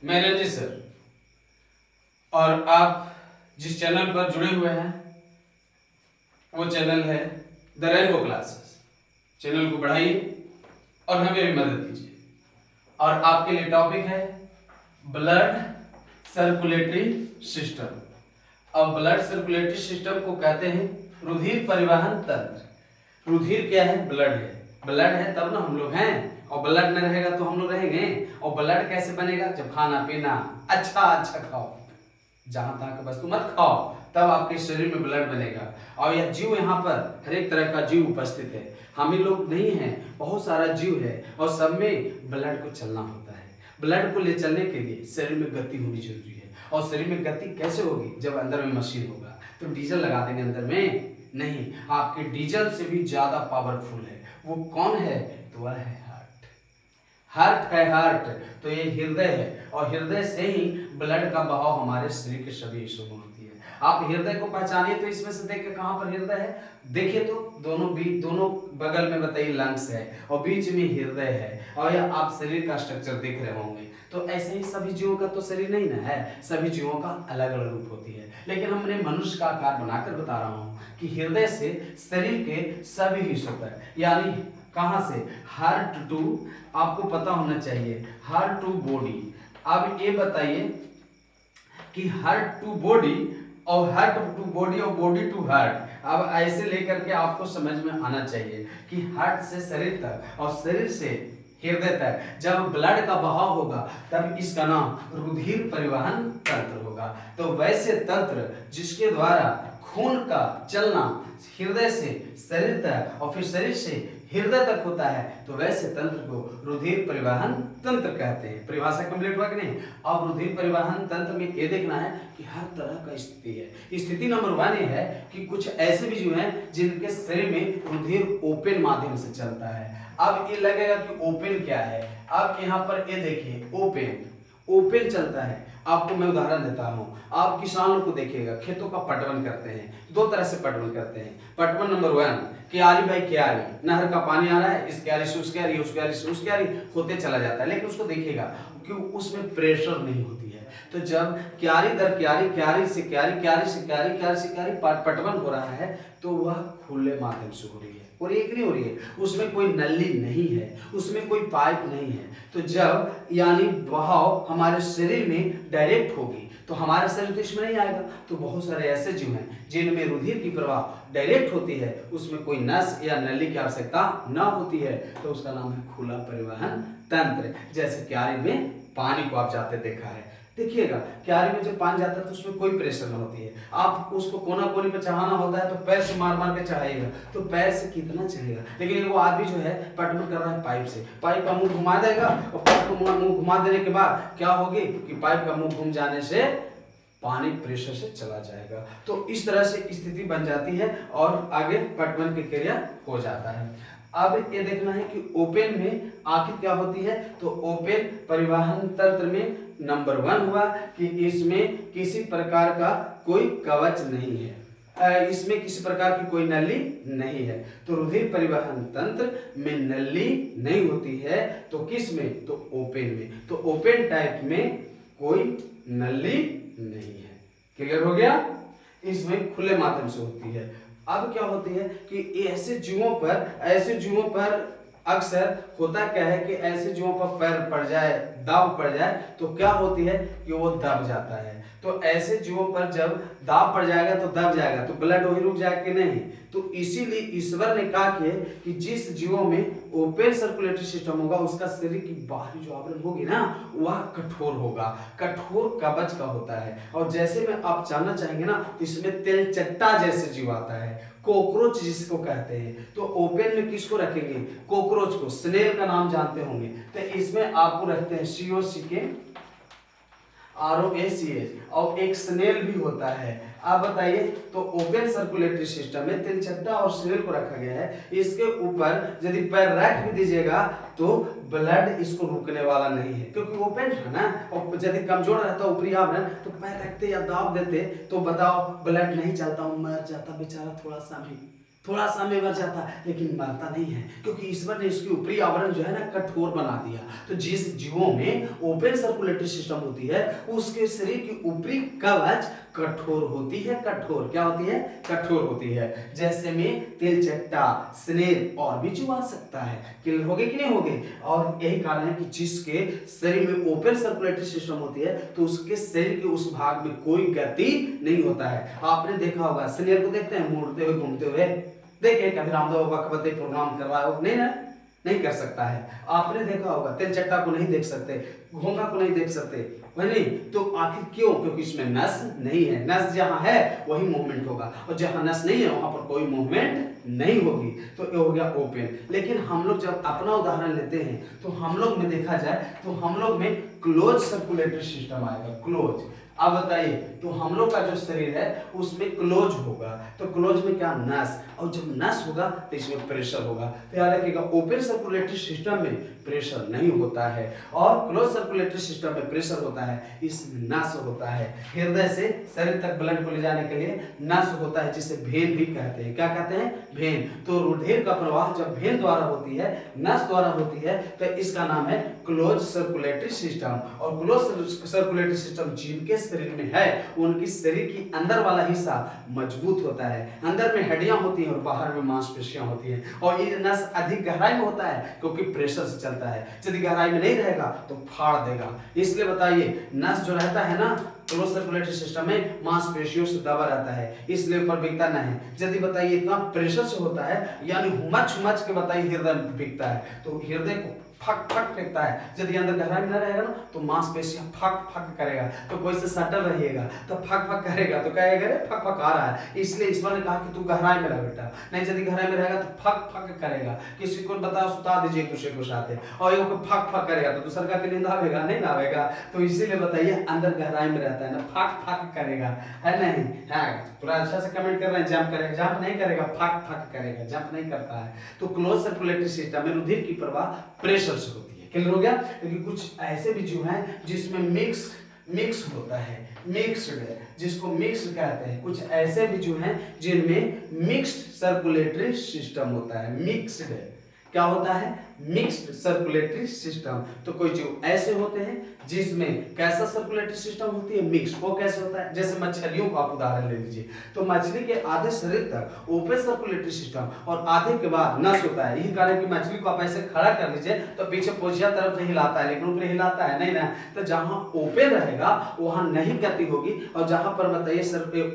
मैं रंजित सर, और आप जिस चैनल पर जुड़े हुए हैं वो चैनल है द रेनबो क्लासेस। चैनल को बढ़ाइए और हमें भी मदद कीजिए। और आपके लिए टॉपिक है ब्लड सर्कुलेटरी सिस्टम। अब ब्लड सर्कुलेटरी सिस्टम को कहते हैं रुधिर परिवहन तंत्र। रुधिर क्या है? ब्लड है। ब्लड है तब ना हम लोग हैं, और ब्लड न रहेगा तो हम लोग रहेंगे। और ब्लड कैसे बनेगा? जब खाना पीना अच्छा खाओ, जहां तक की वस्तु मत खाओ, तब आपके शरीर में ब्लड बनेगा। और यह जीव यहाँ पर हर एक तरह का जीव उपस्थित है। हम ही लोग नहीं हैं, बहुत सारा जीव है, और सब में ब्लड को चलना होता है। ब्लड को ले चलने के लिए शरीर में गति होनी जरूरी है। और शरीर में गति कैसे होगी? जब अंदर में मशीन होगा। तो डीजल लगा देंगे अंदर में? नहीं, आपके डीजल से भी ज्यादा पावरफुल है। वो कौन है? तो वह है हार्ट है। हार्ट तो ये हृदय है, और हृदय से ही ब्लड का बहाव हमारे शरीर के सभी हिस्सों में होती है। आप हृदय को पहचानिए तो इसमें से देख के कहां पर हृदय है? देखिए तो दोनों बगल में बताइए लंग्स है, और बीच में हृदय है, और यह आप शरीर का स्ट्रक्चर देख रहे होंगे। तो ऐसे ही सभी जीवों का तो शरीर नहीं ना है, सभी जीवों का अलग अलग रूप होती है। लेकिन हमने मनुष्य का आकार बनाकर बता रहा हूं कि हृदय से शरीर के सभी हिस्सों पर, यानी कहां से? हार्ट टू, आपको पता होना चाहिए, हार्ट टू बॉडी। अब ये बताइए कि हार्ट टू बॉडी और हार्ट टू बॉडी और बॉडी टू हार्ट। अब ऐसे लेकर के आपको समझ में आना चाहिए कि हार्ट से शरीर तक और शरीर से हृदय तक जब ब्लड का बहाव होगा तब इसका नाम रुधिर परिवहन तंत्र होगा। तो वैसे तंत्र जिसके द्वारा खून का चलना हृदय से शरीर तक और फिर शरीर से हृदय तक होता है, तो वैसे तंत्र को रुधिर परिवहन तंत्र कहते हैं। परिभाषा कंप्लीट हुआ कि नहीं? अब रुधिर परिवहन तंत्र में ये देखना है कि हर तरह का स्थिति है। स्थिति नंबर 1 ये है कि कुछ ऐसे भी जीव हैं जिनके शरीर में रुधिर ओपन माध्यम से चलता है। अब ये लगेगा कि ओपन क्या है? अब यहाँ पर ये देखिए, ओपन चलता है। आपको मैं उदाहरण देता हूं। आप किसानों को देखिएगा, खेतों का पटवन करते हैं, दो तरह से पटवन करते हैं। पटवन नंबर 1, क्यारी बाई क्यारी, नहर का पानी आ रहा है, इस क्यारी से उस क्यारी, उस क्यारी से उस क्यारी होते चला जाता है। लेकिन उसको देखिएगा कि उसमें प्रेशर नहीं होती है। तो जब क्यारी दर क्यारी, क्यारी से क्यारी, क्यारी से क्यारी, क्यारी से क्यारी पटवन हो रहा है, तो वह खुले माध्यम से हो रही है, और एक नहीं हो रही है। उसमें कोई नली नहीं है, उसमें कोई पाइप नहीं है। तो जब यानी बहाव हमारे शरीर में डायरेक्ट होगी तो हमारे शरीर तो इसमें नहीं आएगा। तो बहुत सारे ऐसे जीव हैं जिनमें रुधिर की प्रवाह डायरेक्ट होती है, उसमें कोई नस या नली की आवश्यकता न होती है, तो उसका नाम है खुला परिवहन तंत्र। जैसे क्यारी में पानी को आप जाते देखा है, देखिएगा क्यारी में जब पानी जाता है तो उसमें कोई प्रेशर न होती है। आप उसको कोना कोनी पे चढ़ाना होता है तो पैर से मार मार के चढ़ाइएगा, तो पैर से कितना चढ़ेगा। लेकिन वो आदमी जो है पटवन कर रहा है पाइप से, पाइप का मुंह घुमा देगा, और पाइप का मुंह घुमा देने के बाद क्या होगी कि पाइप का मुंह घूम जाने से पानी प्रेशर से चला जाएगा। तो इस तरह से स्थिति बन जाती है और आगे पटवन की क्रिया हो जाता है। अब ये देखना है कि ओपन में आखिर क्या होती है। तो ओपन परिवहन तंत्र में नंबर 1 हुआ कि इसमें किसी प्रकार का कोई कवच नहीं है, इसमें किसी प्रकार की कोई नली नहीं है। तो रुधिर परिवहन तंत्र में नली नहीं होती है, तो किस में? तो ओपन में। तो ओपन टाइप में कोई नली नहीं है। क्लियर हो गया? इसमें खुले माध्यम से होती है। अब क्या होती है कि ऐसे जीवों पर अक्सर होता क्या है कि ऐसे जीवों पर पैर पड़ जाए, दाब पड़ जाए, तो क्या होती है कि वो दब जाता है। तो ऐसे जीवों पर जब दाब पड़ जाएगा तो दब जाएगा, तो ब्लड वही रुक जाएगा कि नहीं। तो इसीलिए ईश्वर ने कहा कि जिस जीवों में ओपन सर्कुलेटरी सिस्टम होगा उसका शरीर की बाहरी जो आवरण होगी ना, वह कठोर होगा, कठोर कवच का होता है। और जैसे में आप जानना चाहेंगे ना, इसमें तेलचट्टा जैसे जीव आता है, कॉकरोच जिसको कहते हैं। तो ओपन में किसको रखेंगे? कॉकरोच को। स्नेल का नाम जानते होंगे, तो इसमें आपको रखते हैं COCK ROACH, और एक स्नेल भी होता है। आप बताइए, तो ओपन सर्कुलेटरी सिस्टम में तिलचट्टा और स्नेल को रखा गया है। इसके ऊपर यदि पैर रख भी दीजिएगा तो ब्लड इसको रुकने वाला नहीं है, क्योंकि ओपन है ना। और यदि कमजोर रहता ऊपरी आवरण तो पैर रखते या दाब देते तो बताओ ब्लड नहीं चलता, मर जाता बेचारा थोड़ा सा भी। थोड़ा समय मर जाता है लेकिन मरता नहीं है, क्योंकि ईश्वर ने इसकी ऊपरी आवरण जो है ना कठोर बना दिया। तो जिस जीवों में ओपन सर्कुलेटरी सिस्टम होती है उसके शरीर की ऊपरी कवच कठोर होती है। कठोर क्या होती है? कठोर होती है। जैसे में तिलचट्टा, स्नेल और भी जीव आ सकता है। क्लियर हो गए कि नहीं हो गए? और यही कारण है कि जिसके शरीर में ओपन सर्कुलेटरी सिस्टम होती है तो उसके शरीर के उस भाग में कोई गति नहीं होता है। आपने देखा होगा, स्नेल को देखते हैं मुड़ते हुए घूमते हुए, देखिए कभी रामदेव बाबा का बर्थडे प्रोग्राम कर रहा हो, नहीं ना, नहीं कर सकता है। आपने देखा होगा तिलचट्टा को नहीं देख सकते, घोंघा को नहीं देख सकते, वही नहीं तो आखिर क्यों? क्योंकि इसमें नस नहीं है। नस जहां है वही मूवमेंट होगा, और जहां नस नहीं है वहां पर कोई मूवमेंट नहीं होगी। तो ये हो गया ओपन। लेकिन हम लोग जब अपना उदाहरण लेते हैं तो हम लोग में देखा जाए तो हम लोग में क्लोज सर्कुलेटरी सिस्टम आएगा। क्लोज। अब बताइए, तो हम लोग का जो शरीर है उसमें क्लोज होगा, तो क्लोज में क्या? नस। और जब नस होगा तो इसमें प्रेशर होगा। तो याद रखिएगा, ओपन सर्कुलेटरी सिस्टम में प्रेशर नहीं होता है और क्लोज सर्कुलेटरी सिस्टम में प्रेशर होता है, इसमें नस होता है। हृदय से शरीर तक ब्लड को ले जाने के लिए नस होता है, जिसे भेन भी कहते हैं। क्या कहते हैं? भेन। तो रुधिर का प्रवाह जब भेन द्वारा होती है, नस द्वारा होती है, तो इसका नाम है क्लोज सर्कुलेटरी सिस्टम। और क्लोज सर्कुलेटरी सिस्टम जिनके शरीर में है उनकी शरीर की अंदर वाला हिस्सा मजबूत होता है। अंदर में हड्डियां होती हैं और बाहर में मांसपेशियां होती हैं। और ये नस अधिक गहराई में होता है क्योंकि प्रेशर से चलता है। यदि गहराई में नहीं रहेगा तो फाड़ देगा। इसलिए बताइए, नस जो रहता है ना क्लोज सर्कुलेटरी सिस्टम में मांसपेशियों से दबा रहता है, इसलिए ऊपर बिकता नहीं। यदि बताइए इतना प्रेशर से होता है, यानी हुमच हुमच के बताइए हृदय बिकता है, तो हृदय को फक फक फेंकता है। यदि अंदर गहराई में न रहेगा ना तो मांसपेशियां फक फक करेगा। तो कोई से सटल रहिएगा तो फक फक करेगा, तो कहेगा रे फक फक आ रहा है। इसलिए ईश्वर ने कहा कि तू गहराई में रह बेटा, नहीं यदि गहराई में रहेगा तो फक फक करेगा। किसी को बताओ सुता दीजिए एक दूसरे को साथ, और ये फक फक करेगा तो दूसरा का नींद आवेगा? नहीं आवेगा। तो इसीलिए बताइए अंदर गहराई में रहता है ना, फक फक करेगा, है नहीं? हाँ, पूरा अच्छा से कमेंट कर रहे हैं। जंप करेगा? जंप नहीं करेगा, फक फक करेगा, जंप नहीं करता है। तो क्लोज सर्कुलेटरी सिस्टम में रुधिर की प्रवाह प्रेशर से होती है। क्लियर हो गया? लेकिन कुछ ऐसे भी जीव हैं जिसमें मिक्स होता है, मिक्स्ड, जिसको मिक्स्ड कहते हैं। कुछ ऐसे भी जीव हैं जिनमें मिक्स्ड सर्कुलेटरी सिस्टम होता है। मिक्स्ड क्या होता है? Mixed circulatory system. तो कोई जीव ऐसे होते हैं जिसमें कैसा सर्कुलेटरी सिस्टम होती है? मिक्स। वो कैसे होता है? जैसे मछलियों को आप उदाहरण ले लीजिए, तो मछली के आधे शरीर तक ओपन सर्कुलेटरी सिस्टम और आधे के बाद नस होता है। यही कारण कि मछली को आप ऐसे खड़ा कर लीजिए तो पीछे पोछिया तरफ से हिलाता है, लेकिन ऊपर हिलाता है नहीं ना। तो जहां ओपन रहेगा वहां नहीं गति होगी, और जहां पर बताइए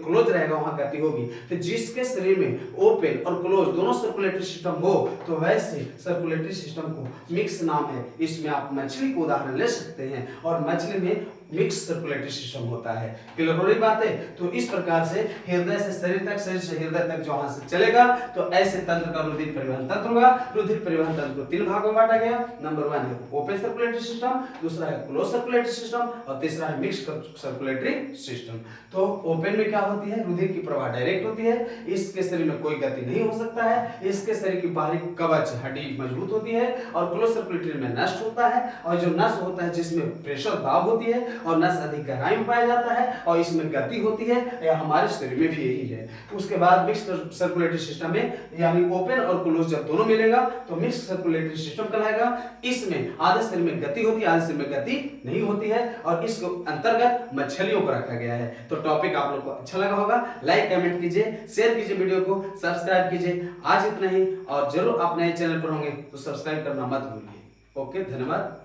क्लोज रहेगा वहां गति होगी। तो जिसके शरीर में ओपन और क्लोज दोनों सर्कुलेटरी सिस्टम हो तो वैसे सर्कुलेटरी सिस्टम को मिक्स नाम है। इसमें आप मछली को उदाहरण ले सकते हैं, और मछली में मिक्स सर्कुलेटरी सिस्टम होता है। क्लियर हो रही बात है? तो इस प्रकार से हृदय से शरीर तक, शरीर से हृदय तक जहां से चलेगा तो ऐसे तंत्र का रुधिर परिवहन तंत्र होगा। रुधिर परिवहन तंत्र को तीन भागों में बांटा गया। नंबर 1 है ओपन सर्कुलेटरी सिस्टम, दूसरा है क्लोज सर्कुलेटरी सिस्टम, और तीसरा है मिक्स सर्कुलेटरी सिस्टम। तो ओपन में क्या होती है? रुधिर की प्रवाह डायरेक्ट होती है, इसके शरीर में कोई गति नहीं हो सकता है, इसके शरीर की बाहरी कवच हड्डी मजबूत होती है, और क्लोज सर्कुलेटरी में नष्ट होता है, और जो नस होता है जिसमें प्रेशर दाब होती है और नस अधिक गहराई में पाया जाता है, और इसमें गति होती है, या हमारे शरीर में भी यही है। उसके बाद मिक्स सर्कुलेटरी सिस्टम में यानी ओपन और क्लोज जब दोनों मिलेगा तो मिक्स सर्कुलेटरी सिस्टम कहलाएगा। इसमें आधे शरीर में गति होती है, आधे शरीर में गति नहीं होती है, और इस अंतर्गत मछलियों को रखा गया है। तो टॉपिक आप लोग को अच्छा लगा होगा, लाइक कमेंट कीजिए, शेयर कीजिए, वीडियो को सब्सक्राइब कीजिए। आज इतना ही, और जरूर आप नए चैनल पर होंगे तो सब्सक्राइब करना मत भूलिए। ओके, धन्यवाद।